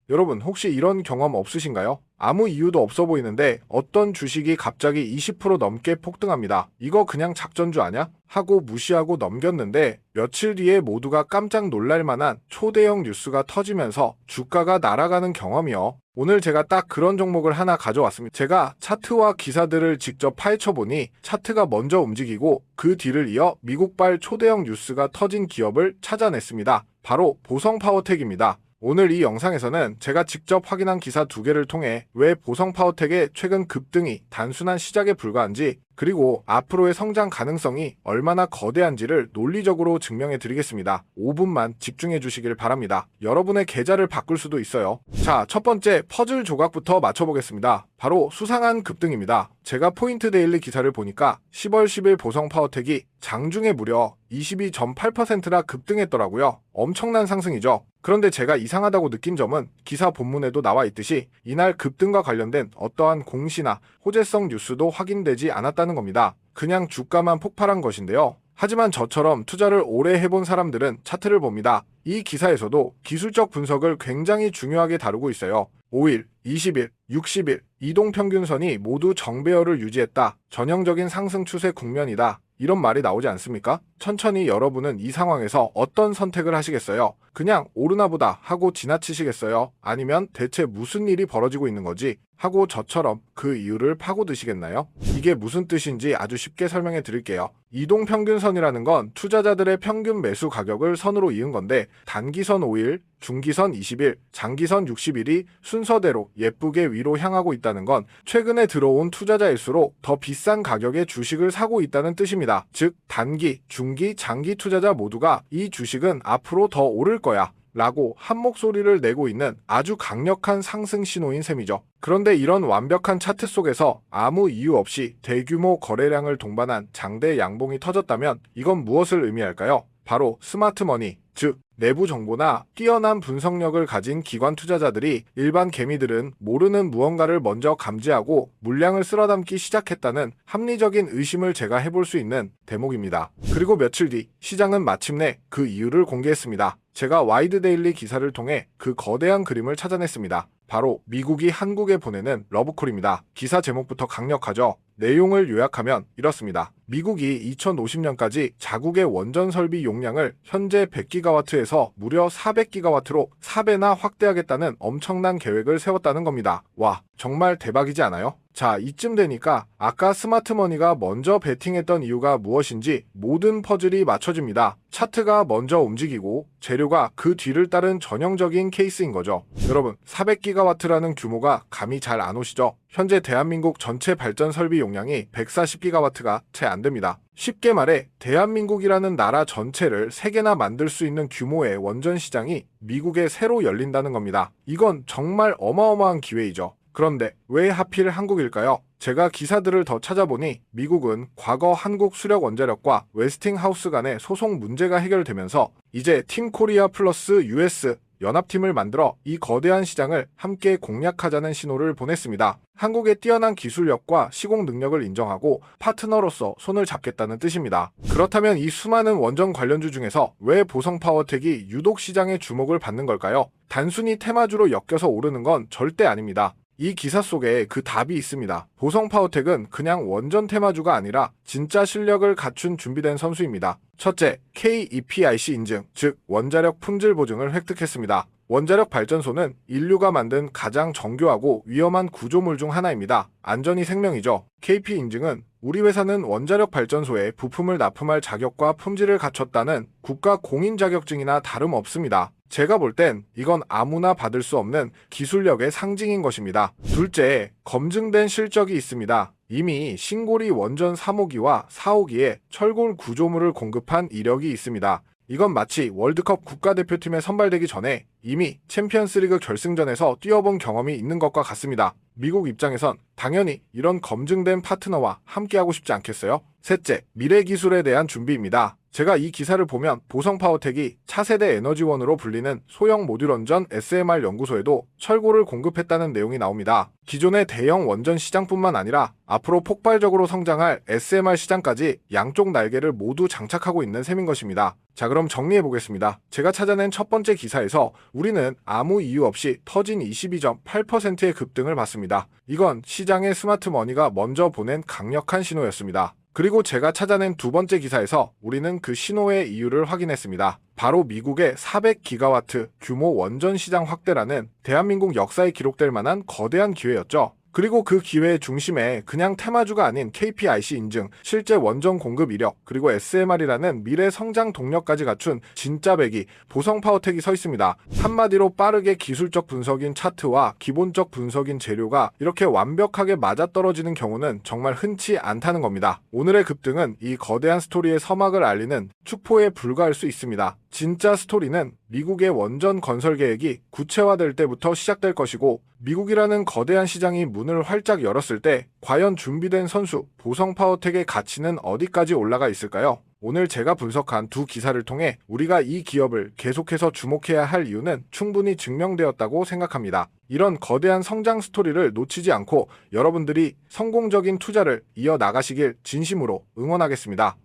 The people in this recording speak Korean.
여러분 혹시 이런 경험 없으신가요? 아무 이유도 없어 보이는데 어떤 주식이 갑자기 20% 넘게 폭등합니다. 이거 그냥 작전주 아냐? 하고 무시하고 넘겼는데 며칠 뒤에 모두가 깜짝 놀랄 만한 초대형 뉴스가 터지면서 주가가 날아가는 경험이요. 오늘 제가 딱 그런 종목을 하나 가져왔습니다. 제가 차트와 기사들을 직접 파헤쳐보니 차트가 먼저 움직이고 그 뒤를 이어 미국발 초대형 뉴스가 터진 기업을 찾아냈습니다. 바로 보성파워텍입니다. 오늘 이 영상에서는 제가 직접 확인한 기사 2개를 통해 왜 보성파워텍의 최근 급등이 단순한 시작에 불과한지, 그리고 앞으로의 성장 가능성이 얼마나 거대한지를 논리적으로 증명해 드리겠습니다. 5분만 집중해 주시길 바랍니다. 여러분의 계좌를 바꿀 수도 있어요. 자, 첫 번째 퍼즐 조각부터 맞춰보겠습니다. 바로 수상한 급등입니다. 제가 포인트 데일리 기사를 보니까 10월 10일 보성파워텍이 장중에 무려 22.8%나 급등했더라고요. 엄청난 상승이죠. 그런데 제가 이상하다고 느낀 점은 기사 본문에도 나와 있듯이 이날 급등과 관련된 어떠한 공시나 호재성 뉴스도 확인되지 않았다는 겁니다. 그냥 주가만 폭발한 것인데요. 하지만 저처럼 투자를 오래 해본 사람들은 차트를 봅니다. 이 기사에서도 기술적 분석을 굉장히 중요하게 다루고 있어요. 5일, 20일, 60일 이동평균선이 모두 정배열을 유지했다. 전형적인 상승 추세 국면이다. 이런 말이 나오지 않습니까? 천천히 여러분은 이 상황에서 어떤 선택을 하시겠어요? 그냥 오르나 보다 하고 지나치시겠어요? 아니면 대체 무슨 일이 벌어지고 있는 거지? 하고 저처럼 그 이유를 파고드시겠나요? 이게 무슨 뜻인지 아주 쉽게 설명해 드릴게요. 이동평균선이라는 건 투자자들의 평균 매수 가격을 선으로 이은 건데, 단기선 5일, 중기선 20일, 장기선 60일이 순서대로 예쁘게 위로 향하고 있다는 건 최근에 들어온 투자자일수록 더 비싼 가격의 주식을 사고 있다는 뜻입니다. 즉 단기, 중기, 장기 투자자 모두가 이 주식은 앞으로 더 오를 거야 라고 한 목소리를 내고 있는 아주 강력한 상승 신호인 셈이죠. 그런데 이런 완벽한 차트 속에서 아무 이유 없이 대규모 거래량을 동반한 장대 양봉이 터졌다면 이건 무엇을 의미할까요? 바로 스마트머니, 즉 내부 정보나 뛰어난 분석력을 가진 기관 투자자들이 일반 개미들은 모르는 무언가를 먼저 감지하고 물량을 쓸어담기 시작했다는 합리적인 의심을 제가 해볼 수 있는 대목입니다. 그리고 며칠 뒤 시장은 마침내 그 이유를 공개했습니다. 제가 와이드 데일리 기사를 통해 그 거대한 그림을 찾아냈습니다. 바로 미국이 한국에 보내는 러브콜입니다. 기사 제목부터 강력하죠. 내용을 요약하면 이렇습니다. 미국이 2050년까지 자국의 원전 설비 용량을 현재 100기가와트에서 무려 400기가와트로 4배나 확대하겠다는 엄청난 계획을 세웠다는 겁니다. 와, 정말 대박이지 않아요? 자, 이쯤 되니까 아까 스마트머니가 먼저 베팅했던 이유가 무엇인지 모든 퍼즐이 맞춰집니다. 차트가 먼저 움직이고 재료가 그 뒤를 따른 전형적인 케이스인 거죠. 여러분, 400기가와트라는 규모가 감이 잘 안 오시죠? 현재 대한민국 전체 발전 설비 용량이 140기가와트가 채 안 됩니다. 쉽게 말해 대한민국이라는 나라 전체를 3개나 만들 수 있는 규모의 원전 시장이 미국에 새로 열린다는 겁니다. 이건 정말 어마어마한 기회이죠. 그런데 왜 하필 한국일까요? 제가 기사들을 더 찾아보니 미국은 과거 한국 수력 원자력과 웨스팅하우스 간의 소송 문제가 해결되면서 이제 팀 코리아 플러스 US 연합팀을 만들어 이 거대한 시장을 함께 공략하자는 신호를 보냈습니다. 한국의 뛰어난 기술력과 시공 능력을 인정하고 파트너로서 손을 잡겠다는 뜻입니다. 그렇다면 이 수많은 원전 관련주 중에서 왜 보성파워텍이 유독 시장의 주목을 받는 걸까요? 단순히 테마주로 엮여서 오르는 건 절대 아닙니다. 이 기사 속에 그 답이 있습니다. 보성파워텍은 그냥 원전 테마주가 아니라 진짜 실력을 갖춘 준비된 선수입니다. 첫째, KEPIC 인증, 즉 원자력 품질 보증을 획득했습니다. 원자력 발전소는 인류가 만든 가장 정교하고 위험한 구조물 중 하나입니다. 안전이 생명이죠. KP 인증은 우리 회사는 원자력 발전소에 부품을 납품할 자격과 품질을 갖췄다는 국가 공인 자격증이나 다름없습니다. 제가 볼 땐 이건 아무나 받을 수 없는 기술력의 상징인 것입니다. 둘째, 검증된 실적이 있습니다. 이미 신고리 원전 3호기와 4호기에 철골 구조물을 공급한 이력이 있습니다. 이건 마치 월드컵 국가대표팀에 선발되기 전에 이미 챔피언스리그 결승전에서 뛰어본 경험이 있는 것과 같습니다. 미국 입장에선 당연히 이런 검증된 파트너와 함께하고 싶지 않겠어요? 셋째, 미래 기술에 대한 준비입니다. 제가 이 기사를 보면 보성파워텍이 차세대 에너지원으로 불리는 소형 모듈 원전 SMR 연구소에도 철골을 공급했다는 내용이 나옵니다. 기존의 대형 원전 시장뿐만 아니라 앞으로 폭발적으로 성장할 SMR 시장까지 양쪽 날개를 모두 장착하고 있는 셈인 것입니다. 자, 그럼 정리해 보겠습니다. 제가 찾아낸 첫 번째 기사에서 우리는 아무 이유 없이 터진 22.8%의 급등을 봤습니다. 이건 시장의 스마트 머니가 먼저 보낸 강력한 신호였습니다. 그리고 제가 찾아낸 두 번째 기사에서 우리는 그 신호의 이유를 확인했습니다. 바로 미국의 400기가와트 규모 원전 시장 확대라는 대한민국 역사에 기록될 만한 거대한 기회였죠. 그리고 그 기회의 중심에 그냥 테마주가 아닌 KPIC 인증, 실제 원전 공급 이력, 그리고 SMR이라는 미래 성장 동력까지 갖춘 진짜 배기, 보성파워텍이 서 있습니다. 한마디로 빠르게 기술적 분석인 차트와 기본적 분석인 재료가 이렇게 완벽하게 맞아떨어지는 경우는 정말 흔치 않다는 겁니다. 오늘의 급등은 이 거대한 스토리의 서막을 알리는 축포에 불과할 수 있습니다. 진짜 스토리는 미국의 원전 건설 계획이 구체화될 때부터 시작될 것이고, 미국이라는 거대한 시장이 문을 활짝 열었을 때 과연 준비된 선수 보성파워텍의 가치는 어디까지 올라가 있을까요? 오늘 제가 분석한 두 기사를 통해 우리가 이 기업을 계속해서 주목해야 할 이유는 충분히 증명되었다고 생각합니다. 이런 거대한 성장 스토리를 놓치지 않고 여러분들이 성공적인 투자를 이어나가시길 진심으로 응원하겠습니다.